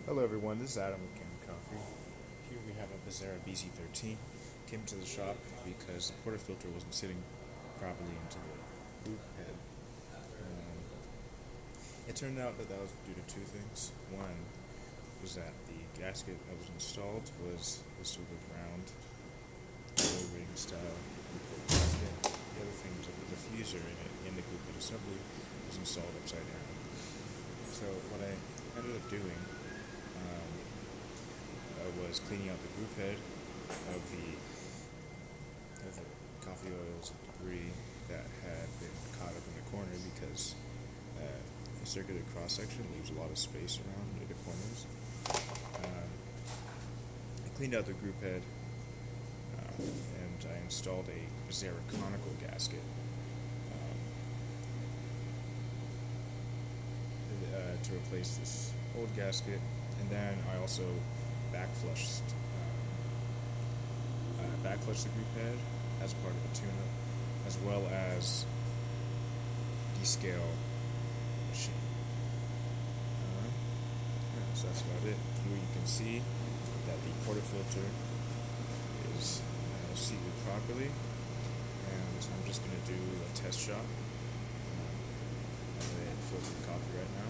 Hello everyone, this is Adam with Kanen Coffee. Here we have a Bezzera BZ13. Came to the shop because the portafilter wasn't sitting properly into the boot head. It turned out that was due to two things. One was that the gasket that was installed was a sort of round, ring style gasket. The other thing was that the diffuser in the group head assembly was installed upside down. So what I ended up doing was cleaning out the group head of the coffee oils and debris that had been caught up in the corner because the circular cross section leaves a lot of space around near the corners. I cleaned out the group head and I installed a Bezzera conical gasket to replace this old gasket, and then I also backflushed the group head as part of a tune-up, as well as descale machine. So that's about it. Here you can see that the portafilter is seated properly, and I'm just going to do a test shot. I'm going to filter the coffee right now.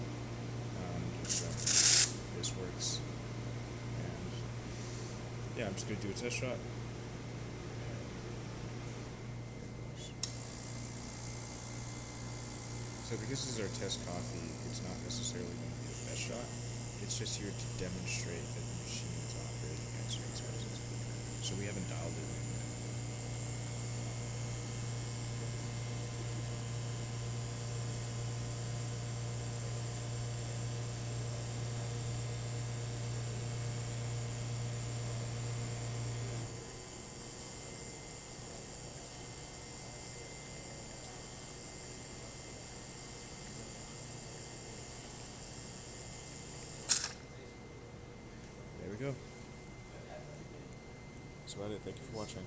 Just this works, and yeah, I'm just going to do a test shot. So because this is our test coffee, it's not necessarily going to be the best shot. It's just here to demonstrate that the machine is operating at certain expenses. So we haven't dialed it in yet. There we go. That's about it. Thank you for watching.